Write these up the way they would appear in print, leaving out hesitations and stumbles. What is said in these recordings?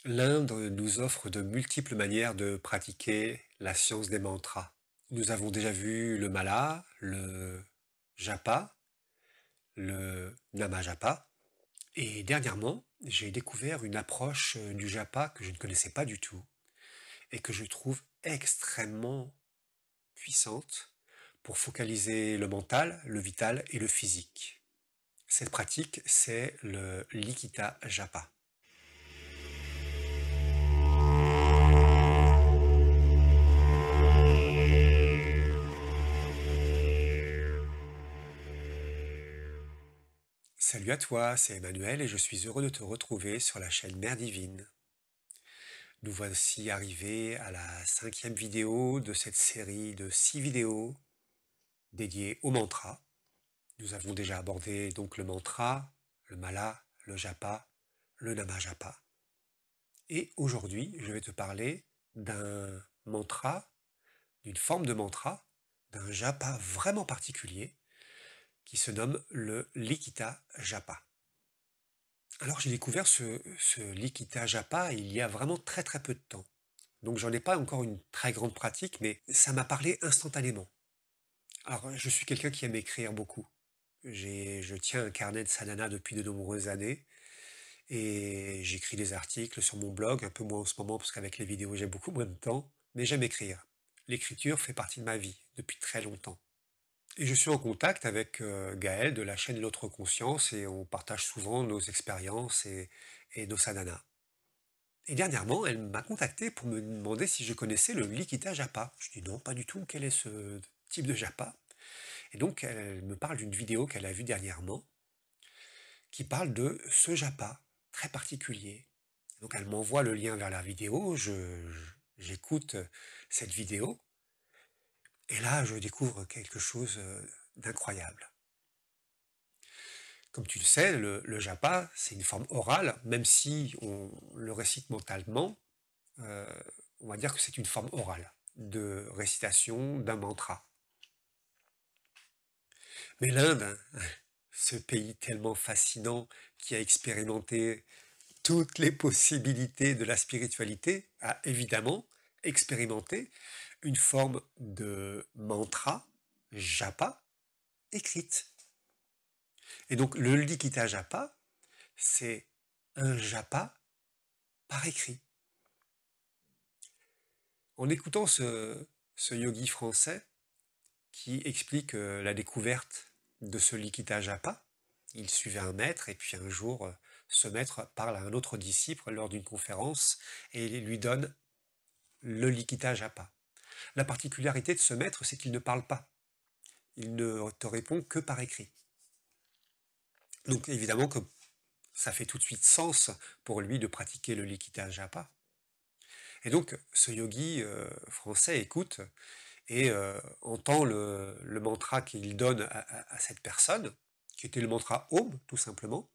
L'Inde nous offre de multiples manières de pratiquer la science des mantras. Nous avons déjà vu le mala, le japa, le namajapa, et dernièrement, j'ai découvert une approche du japa que je ne connaissais pas du tout et que je trouve extrêmement puissante pour focaliser le mental, le vital et le physique. Cette pratique, c'est le Likita Japa. Salut à toi, c'est Emmanuel et je suis heureux de te retrouver sur la chaîne Mère Divine. Nous voici arrivés à la 5e vidéo de cette série de 6 vidéos dédiées au mantra. Nous avons déjà abordé donc le mantra, le mala, le japa, le namajapa. Et aujourd'hui, je vais te parler d'un mantra, d'une forme de mantra, d'un japa vraiment particulier qui se nomme le Likita Japa. Alors j'ai découvert ce Likita Japa il y a vraiment très très peu de temps. Donc j'en ai pas encore une très grande pratique, mais ça m'a parlé instantanément. Alors je suis quelqu'un qui aime écrire beaucoup. Je tiens un carnet de sadhana depuis de nombreuses années et j'écris des articles sur mon blog, un peu moins en ce moment parce qu'avec les vidéos j'ai beaucoup moins de temps, mais j'aime écrire. L'écriture fait partie de ma vie depuis très longtemps. Et je suis en contact avec Gaël de la chaîne L'Autre Conscience et on partage souvent nos expériences et nos sadhanas. Et dernièrement, elle m'a contacté pour me demander si je connaissais le Likita Japa. Je dis non, pas du tout, quel est ce type de japa? Et donc elle me parle d'une vidéo qu'elle a vue dernièrement qui parle de ce japa très particulier. Donc elle m'envoie le lien vers la vidéo, j'écoute cette vidéo et là je découvre quelque chose d'incroyable. Comme tu le sais, le japa, c'est une forme orale, même si on le récite mentalement, euh, on va dire que c'est une forme orale de récitation d'un mantra. Mais l'Inde, ce pays tellement fascinant qui a expérimenté toutes les possibilités de la spiritualité, a évidemment expérimenté une forme de mantra, japa, écrite. Et donc le Likita Japa, c'est un japa par écrit. En écoutant ce yogi français qui explique la découverte de ce Likita Japa, il suivait un maître et puis un jour ce maître parle à un autre disciple lors d'une conférence et il lui donne le Likita Japa. La particularité de ce maître, c'est qu'il ne parle pas. Il ne te répond que par écrit. Donc évidemment que ça fait tout de suite sens pour lui de pratiquer le Likita Japa. Et donc ce yogi français écoute et entend le mantra qu'il donne à cette personne, qui était le mantra Om, tout simplement,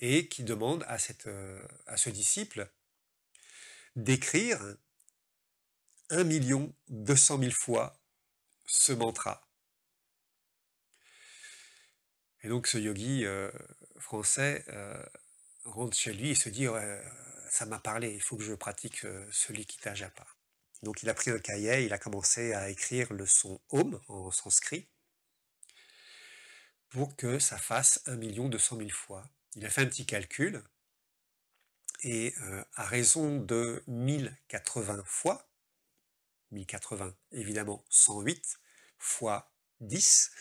et qui demande à ce disciple d'écrire 1 200 000 fois ce mantra. Et donc ce yogi français rentre chez lui et se dit ouais, ça m'a parlé, il faut que je pratique ce Likita Japa. Donc il a pris un cahier, il a commencé à écrire le son Om en sanskrit pour que ça fasse 1 200 000 fois. Il a fait un petit calcul et à raison de 1080 fois, 1080 évidemment 108 fois 10,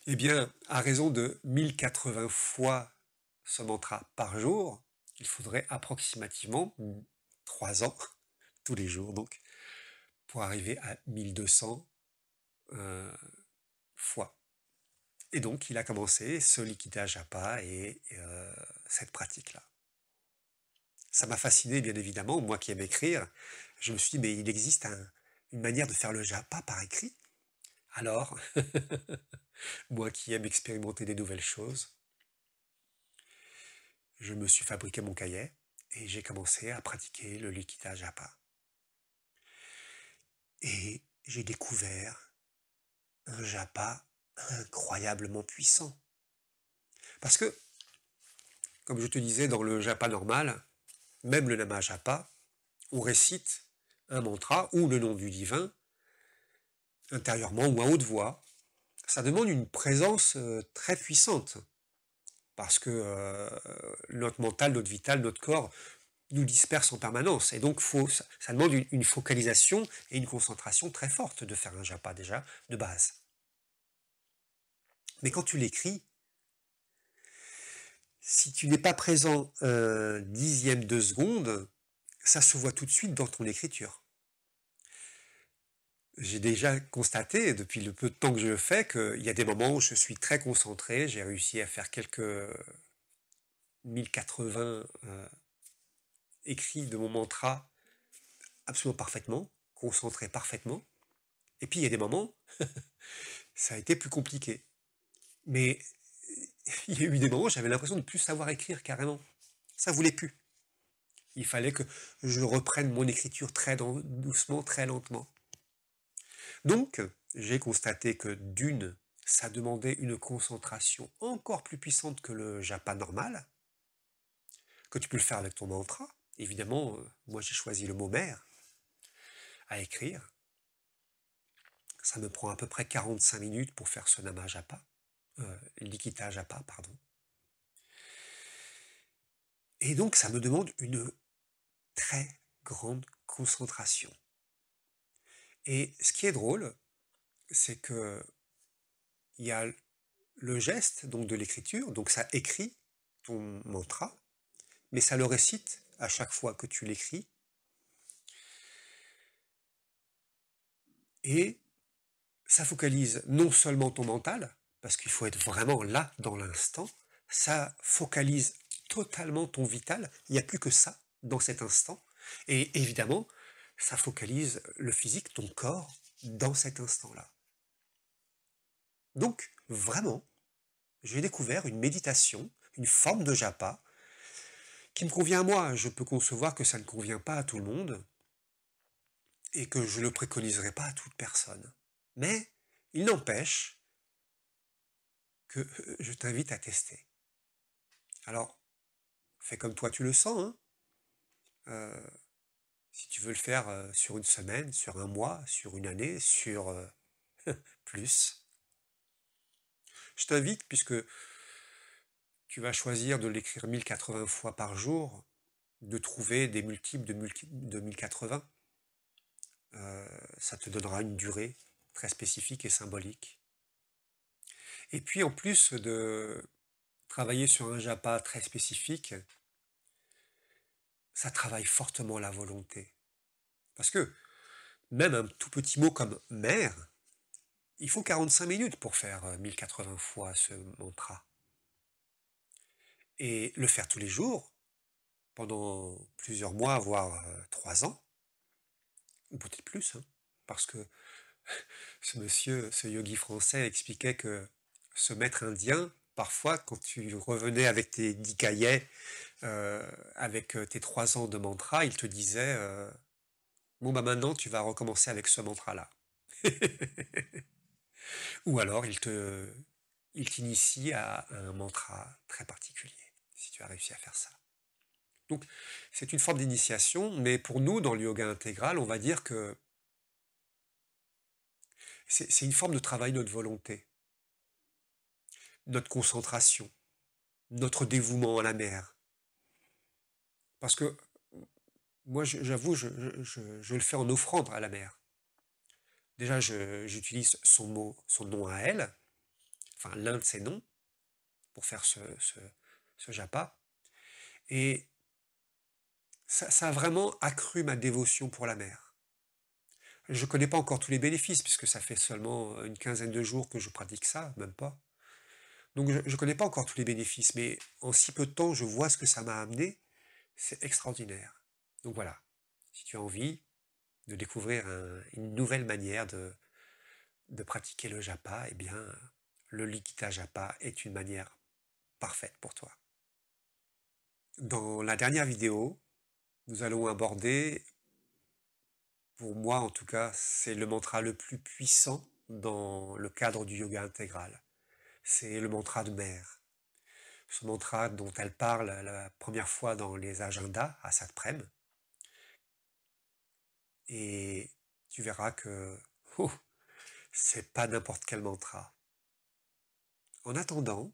eh bien à raison de 1080 fois ce mantra par jour, il faudrait approximativement 3 ans, tous les jours donc, pour arriver à 1200 fois. Et donc il a commencé ce Likita Japa et cette pratique-là. Ça m'a fasciné bien évidemment, moi qui aime écrire, je me suis dit mais il existe une manière de faire le japa par écrit. Alors, moi qui aime expérimenter des nouvelles choses, je me suis fabriqué mon cahier et j'ai commencé à pratiquer le Likita Japa. Et j'ai découvert un japa incroyablement puissant. Parce que, comme je te disais, dans le japa normal, même le Nama Japa, on récite un mantra ou le nom du divin intérieurement ou à haute voix. Ça demande une présence très puissante parce que notre mental, notre vital, notre corps nous disperse en permanence. Et donc, ça demande une focalisation et une concentration très forte de faire un japa déjà, de base. Mais quand tu l'écris, si tu n'es pas présent un dixième de seconde, ça se voit tout de suite dans ton écriture. J'ai déjà constaté, depuis le peu de temps que je le fais, qu'il y a des moments où je suis très concentré, j'ai réussi à faire quelques 1080 écrits de mon mantra absolument parfaitement, concentré parfaitement. Et puis il y a des moments, ça a été plus compliqué. Mais il y a eu des moments où j'avais l'impression de ne plus savoir écrire carrément. Ça voulait plus. Il fallait que je reprenne mon écriture très doucement, très lentement. Donc, j'ai constaté que d'une, ça demandait une concentration encore plus puissante que le japa normal, que tu peux le faire avec ton mantra. Évidemment, moi j'ai choisi le mot mère à écrire. Ça me prend à peu près 45 minutes pour faire ce nama japa, likita japa, pardon. Et donc ça me demande une très grande concentration. Et ce qui est drôle, c'est que il y a le geste donc de l'écriture, donc ça écrit ton mantra, mais ça le récite à chaque fois que tu l'écris. Et ça focalise non seulement ton mental, parce qu'il faut être vraiment là dans l'instant, ça focalise totalement ton vital, il n'y a plus que ça dans cet instant, et évidemment, ça focalise le physique, ton corps, dans cet instant-là. Donc, vraiment, j'ai découvert une méditation, une forme de japa, qui me convient à moi. Je peux concevoir que ça ne convient pas à tout le monde, et que je ne le préconiserai pas à toute personne. Mais il n'empêche que je t'invite à tester. Alors, fais comme toi tu le sens, hein. Si tu veux le faire sur une semaine, sur un mois, sur une année, sur plus. Je t'invite, puisque tu vas choisir de l'écrire 1080 fois par jour, de trouver des multiples de 1080. Ça te donnera une durée très spécifique et symbolique. Et puis en plus de travailler sur un japa très spécifique, ça travaille fortement la volonté. Parce que même un tout petit mot comme mère, il faut 45 minutes pour faire 1080 fois ce mantra. Et le faire tous les jours, pendant plusieurs mois, voire 3 ans, ou peut-être plus, hein, parce que ce monsieur, ce yogi français expliquait que ce maître indien, parfois, quand tu revenais avec tes 10 cahiers, avec tes 3 ans de mantra, il te disait bon, bah maintenant, tu vas recommencer avec ce mantra-là. Ou alors, il t'initie à un mantra très particulier, si tu as réussi à faire ça. Donc, c'est une forme d'initiation, mais pour nous, dans le yoga intégral, on va dire que c'est une forme de travail de notre volonté, notre concentration, notre dévouement à la mère. Parce que moi, j'avoue, je le fais en offrande à la mère. Déjà, j'utilise son nom à elle, enfin l'un de ses noms, pour faire ce japa. Et ça a vraiment accru ma dévotion pour la mère. Je ne connais pas encore tous les bénéfices, puisque ça fait seulement une quinzaine de jours que je pratique ça, même pas. Donc je ne connais pas encore tous les bénéfices, mais en si peu de temps, je vois ce que ça m'a amené. C'est extraordinaire. Donc voilà, si tu as envie de découvrir une nouvelle manière de pratiquer le japa, eh bien, le Likita Japa est une manière parfaite pour toi. Dans la dernière vidéo, nous allons aborder, pour moi en tout cas, c'est le mantra le plus puissant dans le cadre du yoga intégral. C'est le mantra de mère. ce mantra dont elle parle la première fois dans les agendas à Satprem. Et tu verras que c'est pas n'importe quel mantra. En attendant,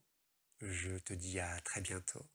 je te dis à très bientôt.